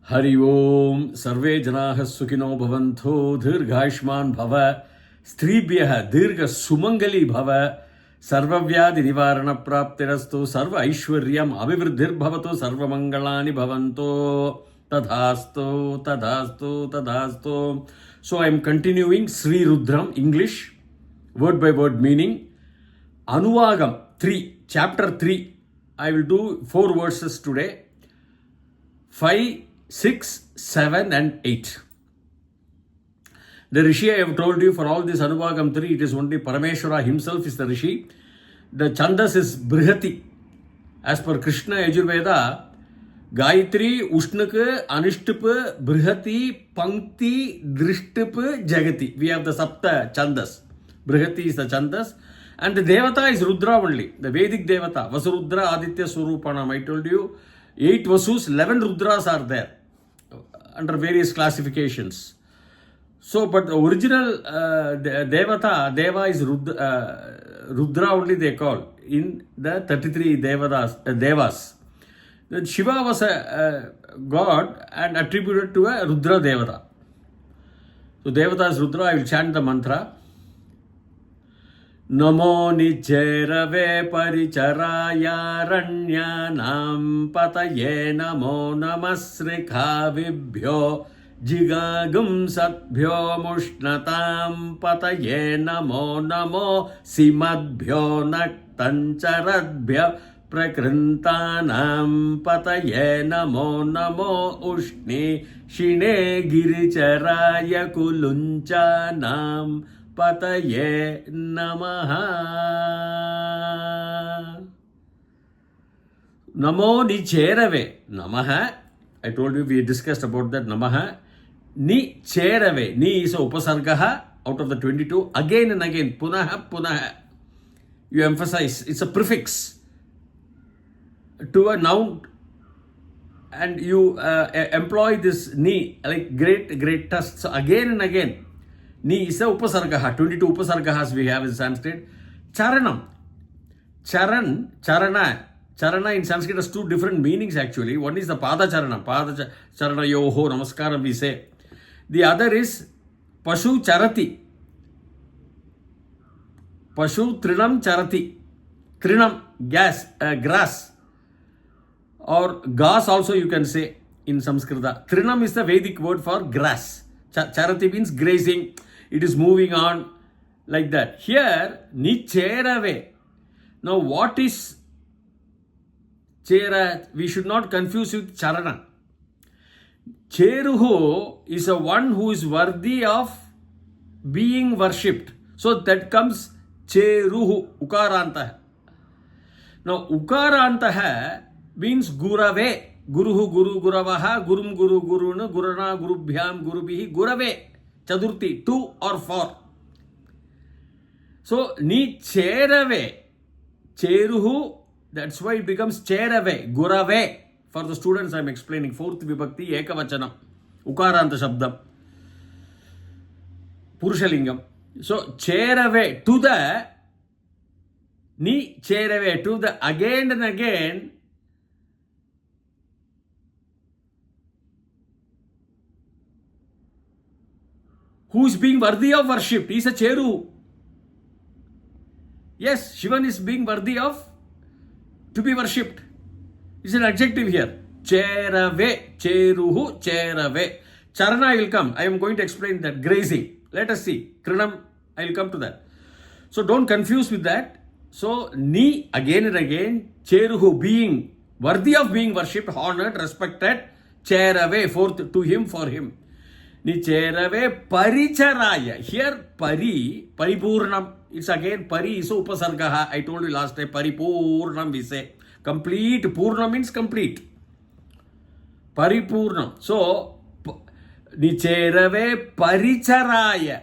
Hari Om Sarve Janaha Sukhino Bhavanto Dirghayushman Bhava Stribhyah Dirgha Sumangali Bhava Sarvavyadi Nivarana Praptirastu Sarva Aishwaryam Abhivriddhir Bhavato Sarva Mangalani Bhavanto Tadhastu Tadhastu Tadhastu. So I am continuing Sree Rudram English word by word meaning. Anuvagam 3 chapter 3. I will do 4 verses today. 5, 6, 7 and 8. The Rishi I have told you for all this Anuvagam 3, it is only Parameshwara himself is the Rishi. The Chandas is Brihati. As per Krishna Yajurveda, Gayatri, Ushnaka, Anishtapa, Brihati, Pankti, Drishtapa, Jagati. We have the Sapta Chandas. Brihati is the Chandas. And the Devata is Rudra only. The Vedic Devata. Vasarudra Aditya Swarupanam. I told you 8 Vasus, 11 Rudras are there under various classifications. So, but the original Devata, Deva is Rudra only they call in the 33 Devas. Then Shiva was a god and attributed to a Rudra Devata. So, Devata is Rudra. I will chant the mantra. Namo Nicherave Paricharayaranyanam Pataye Namo Namasrikhavibhyo Jigagum Satbhyo Mushnatam Pataye Namo Namo Simadbhyo Naktancharadbhyo Prakrintanam Pataye Namo Namo Ushni Shine Giricharaya Kulunchanam Pataye Namaha. Namo Ni Cherave. Namaha. I told you we discussed about that. Namaha. Ni Cherave. Ni is a upasargaha out of the 22. Again and again. Punaha, punaha. You emphasize. It's a prefix to a noun. And you employ this ni like greatest. So again and again. Ni is a upasargaha. 22 upasargahas we have in Sanskrit. Charanam. Charana in Sanskrit has 2 different meanings actually. One is the Pada Charana. Pada Charana Yoho Namaskaram we say. The other is Pashu Charati. Pashu Trinam Charati. Trinam, grass. Or gas also you can say in Sanskrita. Trinam is the Vedic word for grass. Charati means grazing. It is moving on like that. Here, ni cherave. Now, what is chera? We should not confuse with charana. Cheruhu is a one who is worthy of being worshipped. So, that comes cheruhu, ukaranta. Now, ukaranta means gurave. Guruhu, Guru, Guravaha, Gurum, Guru, Guruna, Gurana, Gurubhyam, Gurubihi, Gurave, Chadurti, 2 or 4. So, Ni Cherave, Cheruhu, that's why it becomes Cherave, Gurave. For the students, I am explaining 4th Vibhakti, Ekavachana, Ukaranta Shabdam, Purushalingam. So, Cherave, to the, Ni Cherave, to the, again and again, who is being worthy of worship. He is a Cheru. Yes, Shivan is being worthy of to be worshipped. It's an adjective here. Cherave, Cheruhu, Cherave. Charana will come. I am going to explain that. Grazing. Let us see. Trinam, I will come to that. So don't confuse with that. So, Ni, again and again, Cheruhu, being worthy of being worshipped, honored, respected. Cherave, forth to him, for him. Ni cherave paricharaya. Here paripurnam. It's again pari is upasargaha. I told you last time paripurnam we say. Complete. Purna means complete. Paripurnam. So ni cherave paricharaya.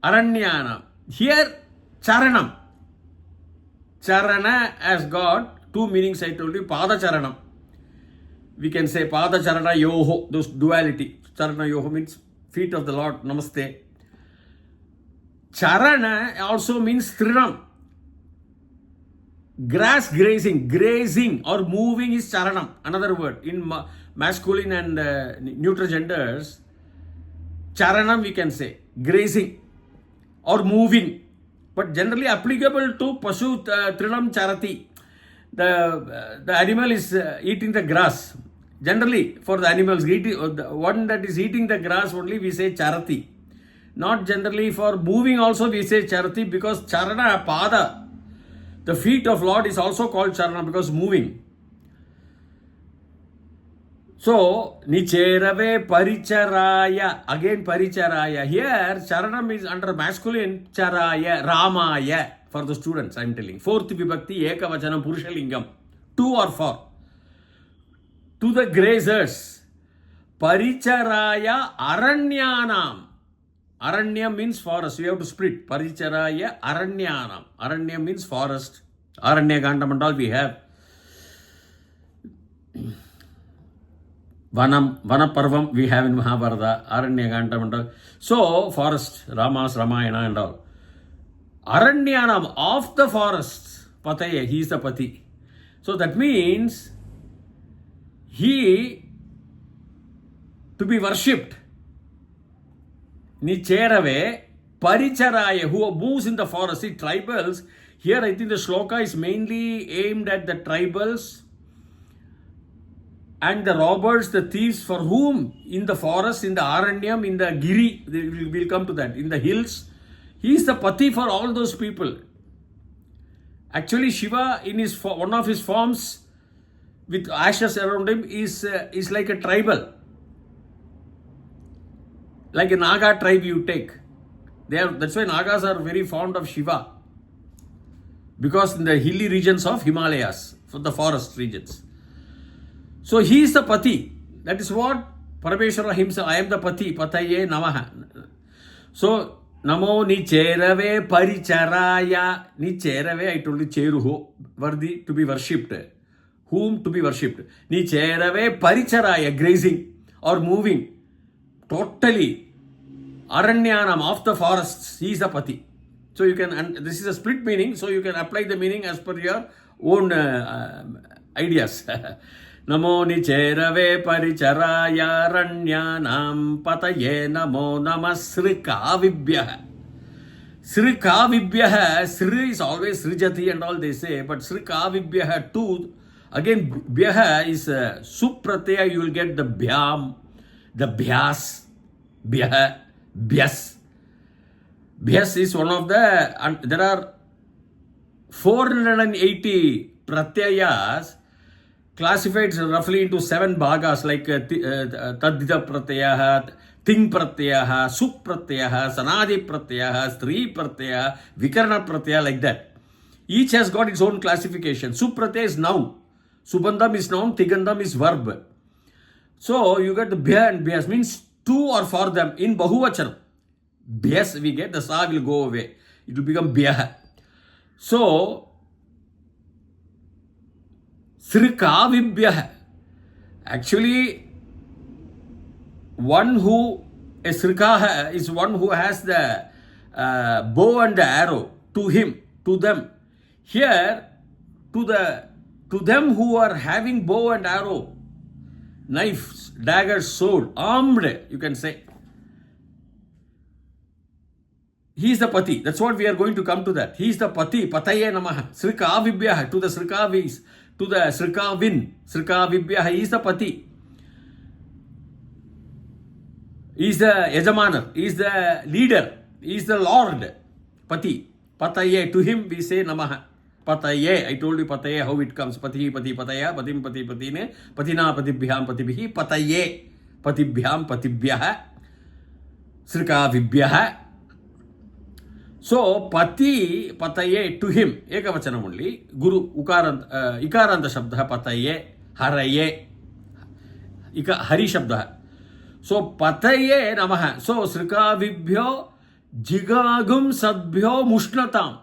Aranyanam. Here charanam. Charana as God. 2 meanings I told you. Pada charanam. We can say pada charana yoho. Those duality. Charana yoho means feet of the Lord, namaste. Charana also means trinam. Grass grazing or moving is charanam. Another word. In masculine and neutral genders, charanam we can say, grazing or moving, but generally applicable to Pashu Trinam Charati. The animal is eating the grass. Generally, for the animals, the one that is eating the grass only we say Charati. Not generally for moving also we say Charati, because Charana, Pada, the feet of Lord is also called Charana because moving. So, Nicherave Paricharaya, again Paricharaya. Here, Charanam is under masculine, Charaya, Ramaya, for the students I am telling. Fourth Vibhakti, Ekavachanam, Purushalingam, 2 or 4. To the grazers, Paricharaya Aranyanam. Aranya means forest, you have to split. Paricharaya Aranyanam. Aranya means forest. Aranya Gandam and all we have. Vanaparvam we have in Mahabharata, Aranyagandam and all. So, forest, Ramas, Ramayana and all. Aranyanam, of the forests, Pataya, he is the Pati. So, that means he to be worshipped. Nicherave, Paricharaya, who moves in the forest. See, tribals, here I think the shloka is mainly aimed at the tribals and the robbers, the thieves, for whom in the forest, in the Aranyam, in the Giri, we'll come to that, in the hills, he is the Pati for all those people. Actually, Shiva in his one of his forms with ashes around him is like a tribal. Like a Naga tribe you take. That's why Nagas are very fond of Shiva. Because in the hilly regions of Himalayas, for the forest regions. So he is the Pati. That is what Parameshwara himself, I am the Pati, Pataye Namaha. So, Namo Nicherave Paricharaya. Nicherave, I told you, Cheruho, worthy to be worshipped. Whom to be worshipped? Nicherave Paricharaya, grazing or moving. Totally. Aranyanam, of the forests, he is the Pati. So you can, and this is a split meaning, so you can apply the meaning as per your own ideas. Namo Nicherave Paricharaya Ranyanam Pataye Namo Namah Srikavibhyaha. Srikavibhyaha, Sri is always Srijati and all they say, but Srikavibhyaha too, again Bhyaha is Supratya, you will get the Bhyam, the Bhyas, Bhyaha, Bhyas. Bhyas is one of the, and there are 480 Pratyayas classified roughly into 7 bhagas like Tadita Pratyaha, Ting Pratyaha, Sup Pratyaha, Sanadi Pratyaha, Sri Pratyaha, Vikarna Pratyaya, like that. Each has got its own classification. Sup Pratyaya is noun, Subandham is noun, Tigandham is verb. So you get the Bhya and Bhyas, means 2 or for them in Bahuvachanam. Bhyas we get, the Sa will go away. It will become Bhya. So, Srikavibhyaha. Actually, one who, a Srikaha is one who has the bow and the arrow to him, to them. Here, to them who are having bow and arrow, knives, daggers, sword, armed, you can say. He is the Pati. That's what we are going to come to that. He is the Pati, Pataye Namaha. Srikavibhyaha, to the Srikavis, to the Srikavin, Srikavibhyaha, he is the Pati. He is the Yajamanar, he is the leader, he is the Lord, Pati. Pataye, to him we say Namaha. Pataye, I told you Pataye, how it comes. Pati, Pati, Pataya, Patim, Pati, Patine, Patina, Patibhyam, Patibhi, Pataye, Patibhyam, Patibhyaha, Srikavibhyaha. So, Pati, Pataye, to him, Ekavachanam only, Guru, Ikaranta Shabda, Pataye, Haraye, Hari Shabda. So, Pataye Namaha. So, Srikavibhyo, Jigagum Sadbhyo Mushnatam.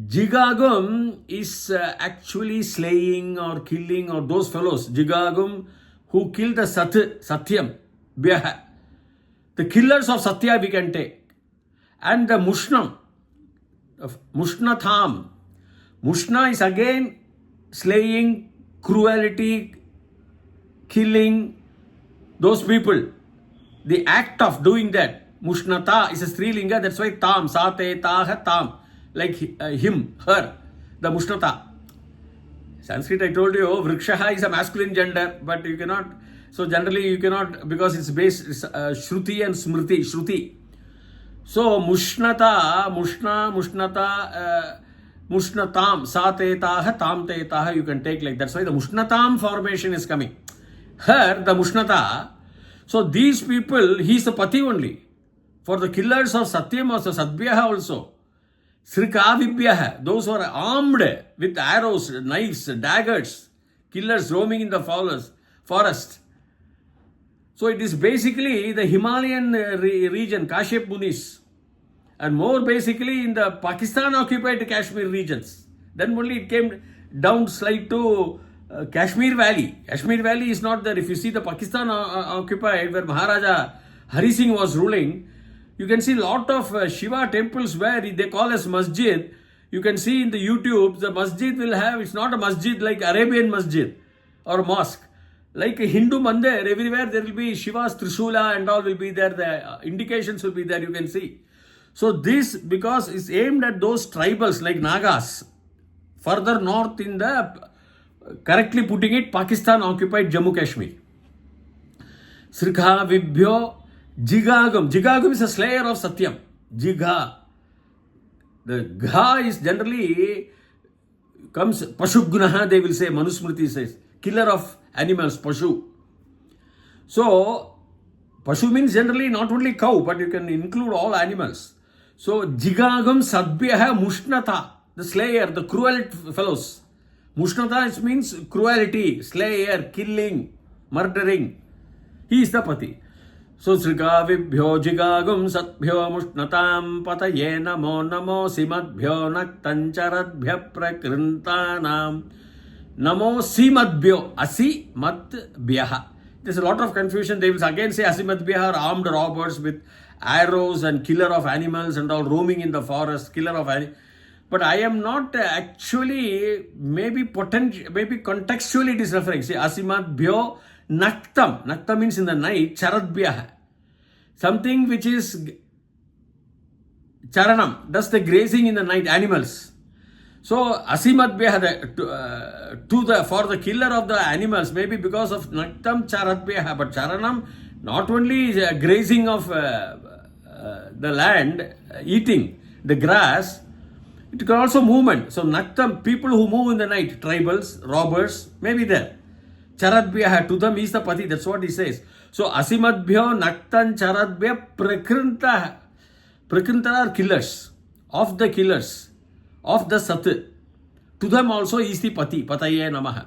Jigagum is actually slaying or killing or those fellows. Jigagum who killed the Satyam, Bhyaha. The killers of Satya we can take. And the Mushnam, Mushnatham. Mushna is again slaying, cruelty, killing those people. The act of doing that, Mushnata is a Strilinga, that's why Tam, Sate, Taha, Tam, like him, her, the Mushnata. Sanskrit, I told you, Vrikshaha is a masculine gender, but you cannot, so generally you cannot, because it's based, it's, Shruti and Smriti, Shruti. So Mushnata, Mushnatam, Satetaha, Tam Tetaha, you can take like that's why the Mushnatam formation is coming. Her, the Mushnata. So these people, he is the Pati only. For the killers of Satyam also, Sadbhyaha also. Srikavibhyaha, those who are armed with arrows, knives, daggers, killers roaming in the forest. So it is basically the Himalayan region, Kashyap Munis, and more basically in the Pakistan occupied Kashmir regions. Then only it came down slight to Kashmir Valley. Kashmir Valley is not there. If you see the Pakistan occupied where Maharaja Hari Singh was ruling, you can see a lot of Shiva temples where they call as masjid. You can see in the YouTube, the masjid will have, it's not a masjid like Arabian masjid or mosque. Like a Hindu mandir, everywhere there will be Shiva's Trishula and all will be there. The indications will be there, you can see. So this, because it's aimed at those tribals like Nagas, further north in the, correctly putting it, Pakistan occupied Jammu Kashmir. Srikha Vibhyo Jigagam. Jigagam is a slayer of Satyam. Jigha. The Gha is generally comes Pashugnaha, they will say, Manusmriti says, killer of animals, Pashu. So, Pashu means generally not only cow, but you can include all animals. So, Jigagam Sadbhyaha Mushnata, the slayer, the cruel fellows. Mushnata means cruelty, slayer, killing, murdering. He is the Pati. So, Srikavibhyo Jigagam Satbhyo Mushnatam Pataye Namo Namo Simadbhyo Naktancharadbhya Prakrintanam Namo Simadbhyo Asi Madbhyaha. There's a lot of confusion. They will again say Asimadbhyaha are armed robbers with arrows and killer of animals and all roaming in the forest, killer of animals. But I am not actually, maybe contextually it is referring. See, Asimadbhyo Naktam. Naktam means in the night, Charadbhyaha. Something which is Charanam, that's the grazing in the night, animals. So, Asimadbhyaha, for the killer of the animals, maybe because of Naktam Charadbhyaha, but Charanam, not only is grazing of the land, eating the grass, it can also movement. So, Naktam, people who move in the night, tribals, robbers, may be there. Charadbhyaha, to them is the Pati, that's what he says. So, Asimadbhyo Naktan Charadbhya Prakrinta. Prakrinta are killers, of the Sat. To them also is the Pati, Pataye Namaha.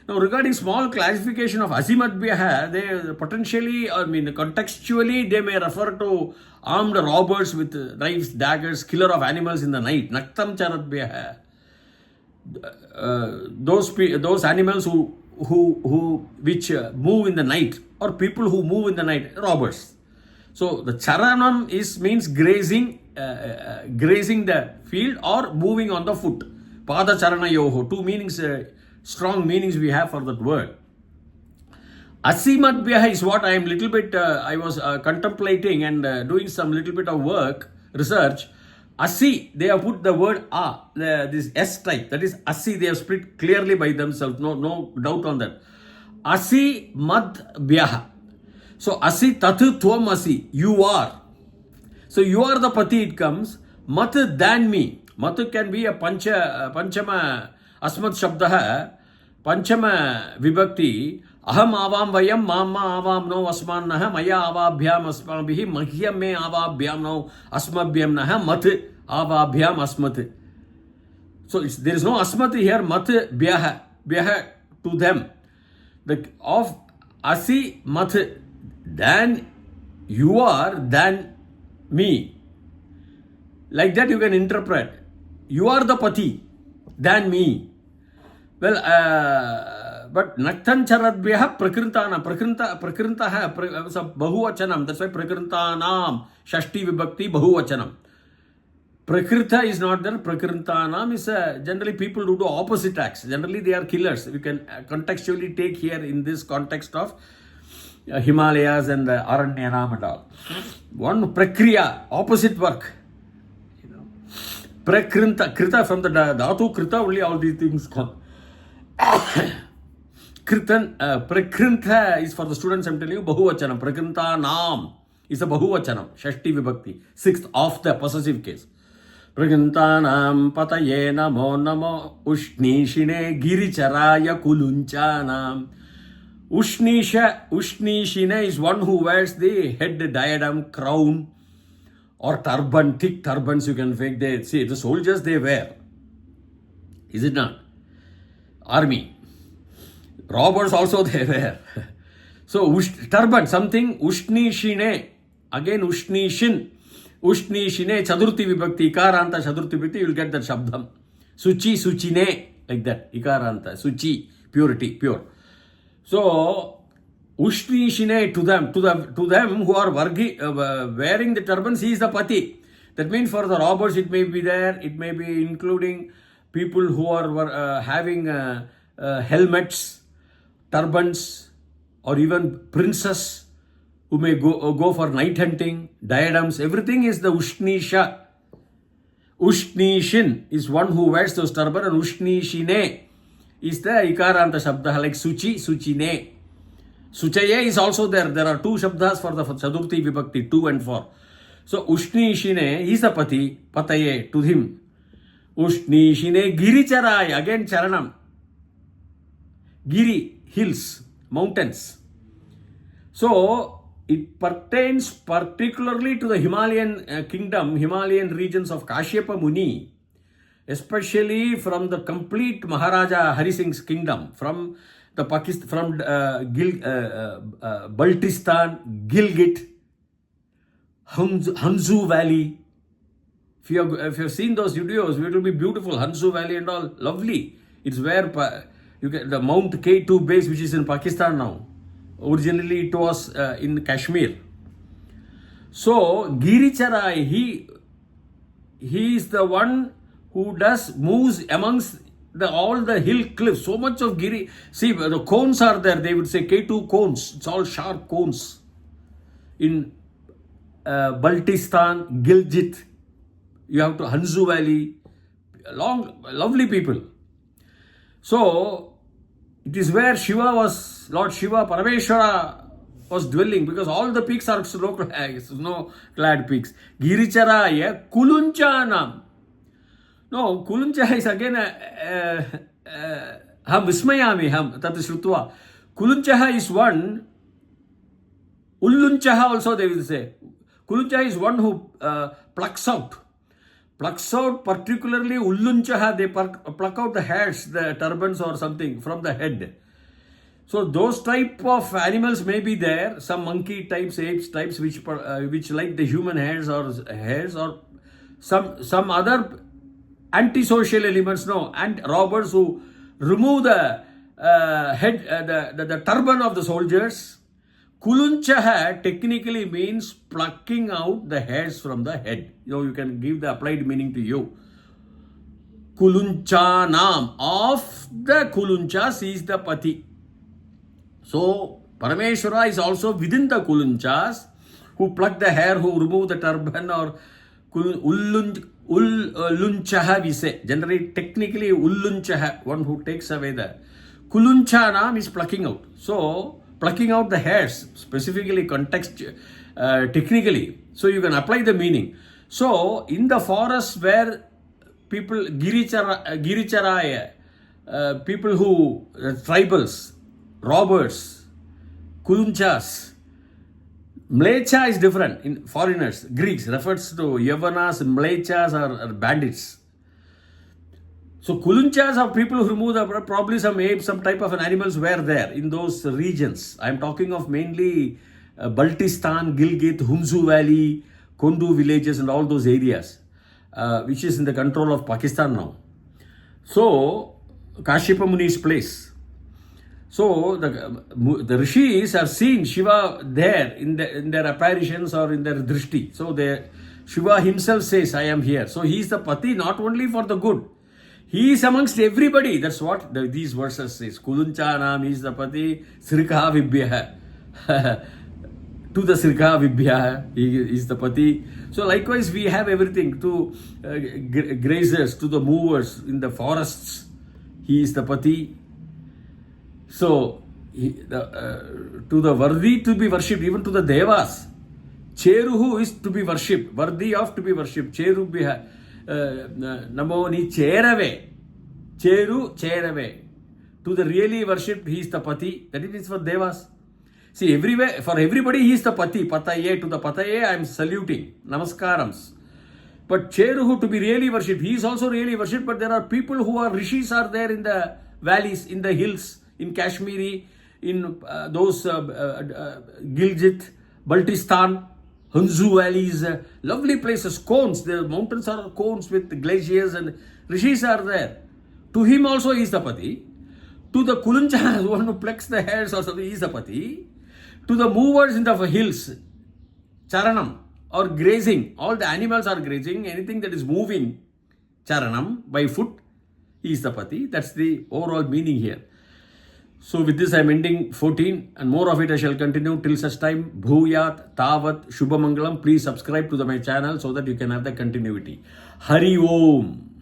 Now, regarding small clarification of Asimadbhyaha, they potentially, contextually, they may refer to armed robbers with knives, daggers, killer of animals in the night. Naktam Charadbhyaha. Those animals which move in the night, or people who move in the night, robbers. So the charanam means grazing the field or moving on the foot. Pada charana yoho. Two meanings, strong meanings we have for that word. Asimadbhyaha is what I am little bit, I was contemplating and doing some little bit of work, research. Asi, they have put the word this S type, that is Asi, they have split clearly by themselves, no doubt on that. Asi Madbhyaha. So Asi Tatu Tvam Asi, you are. So you are the Pati, it comes. Mat than me. Mat can be a Panchama Asmat Shabdaha, Panchama Vibhakti. Aham avam vayam mama avam no asmannaha maya avabhyam asmabhihi mahyam me avabhyam no asmabhyam naha mat avabhyam asmat. So there is no asmat here, mat bhyaha to them. Of asi mat, than you are, than me. Like that you can interpret. You are the Pati, than me. Well, but Naktan Charadbhyaha Prakrintana. Prakrintaha Bahuvachanam. That's why Prakrintanam. Shashti Vibhakti Bahuvachanam. Prakrita is not there. Prakritanam is generally people who do opposite acts. Generally they are killers. We can contextually take here in this context of Himalayas and the Aranyanam and all. One prakriya, opposite work. Prakrita, krita from the dhatu krita only all these things come. Kritan, prakrita is for the students, I'm telling you, bahuvachanam. Prakrita nam is a bahuvachanam, shashti vibhakti, sixth of the possessive case. Prakrita nam pataye namo namo ushnishine giricharaya kulunchanam. Ushnishine is one who wears the head diadem, crown, or turban, thick turbans you can make. They see the soldiers they wear. Is it not? Army. Robbers also they wear. So turban, something Ushnishine. Again Ushnishin. Ushnishine, Chadurti Vibhakti, Ikaranta Chadurti Vibhakti, you will get that Shabdam. Suchi, Suchine, like that. Ikaranta, Suchi, purity, pure. So Ushnishine to them who are wearing the turbans, he is the pati. That means for the robbers it may be there, it may be including people who are having helmets, turbans, or even princes who may go for night hunting, diadems, everything is the Ushnisha. Ushnishin is one who wears those turban, and Ushnishine is the Ikaranta Shabda like Suchi, Suchine. Suchaye is also there. There are two Shabdas for the Chadurti Vibhakti, 2 and 4. So Ushnishine is the pati, pataye, to him. Ushnishine Giricharai, again Charanam. Giri, hills, mountains. So it pertains particularly to the Himalayan kingdom, Himalayan regions of Kashyapa Muni, especially from the complete Maharaja Hari Singh's kingdom, from the Pakistan, from Baltistan, Gilgit, Hanzu Valley. If you have seen those videos, it will be beautiful. Hanzu Valley and all, lovely. It's where you get the Mount K2 base, which is in Pakistan now. Originally, it was in Kashmir. So Giricharai, he is the one who moves amongst all the hill cliffs. So much of Giri. See, the cones are there. They would say K2 cones. It's all sharp cones. In Baltistan, Gilgit, you have to Hanzu Valley. Lovely people. So it is where Lord Shiva, Parameshwara was dwelling, because all the peaks are snow-clad peaks. Giricharaya Kulunchanam. No, Kuluncha is again Ham Vismayami Ham Tat Shrutva. Kulunchaha is one. Ullunchaha also they will say. Kulunchaha is one who plucks out. Particularly Ullunchaha, they pluck out the hairs, the turbans or something from the head. So those type of animals may be there. Some monkey types, apes types, which like the human hairs or some other antisocial elements, and robbers who remove the head, the turban of the soldiers. Kulunchaha technically means plucking out the hairs from the head. You can give the applied meaning to you. Kulunchanam, of the Kulunchas is the pati. So Parameshwara is also within the Kulunchas, who pluck the hair, who remove the turban, or Ullunchaha we say. Generally, technically, Ullunchaha, one who takes away the. Kulunchanam is plucking out. So, plucking out the hairs, specifically technically. So, you can apply the meaning. So, in the forest where people, Giricharaya, people who, tribals, robbers, Kulunchas, Mlecha is different in foreigners. Greeks refers to Yavanas, Mlechas are bandits. So Kulunchas are people who remove probably some apes, some type of an animals were there in those regions. I am talking of mainly Baltistan, Gilgit, Hunzu Valley, Kondu villages and all those areas, which is in the control of Pakistan now. So Kashyapa Muni's place. So the rishis have seen Shiva there in their apparitions or in their drishti. So Shiva himself says, I am here. So he is the Pati not only for the good. He is amongst everybody. That's what these verses says. Kulunchanam, he is the Pati. Srika Vibhya. To the Srika Vibhya, he is the Pati. So likewise, we have everything. To grazers, to the movers in the forests, he is the Pati. So, to the worthy to be worshipped, even to the Devas. Cheruhu is to be worshipped, worthy of to be worshipped. Cherubhya, Namo ni Cherave. Cheru, Cherave. To the really worshipped, he is the Pati. That is for Devas. See, everywhere, for everybody, he is the Pati. Pataye, to the Pataye, I am saluting. Namaskarams. But Cheruhu, to be really worshipped, he is also really worshipped. But there are people who are rishis are there in the valleys, in the hills, in Kashmiri, in those Gilgit, Baltistan, Hunzu valleys, lovely places, cones. The mountains are cones with glaciers and rishis are there. To him also he is the Pati. To the Kuluncha, one who plucks the hairs or something, he is the Pati. To the movers in the hills, Charanam, or grazing, all the animals are grazing, anything that is moving, Charanam, by foot, he is the Pati. That's the overall meaning here. So with this I am ending 14 and more of it I shall continue till such time. Bhuyat, Tavat, Shubhamangalam. Please subscribe to my channel so that you can have the continuity. Hari Om.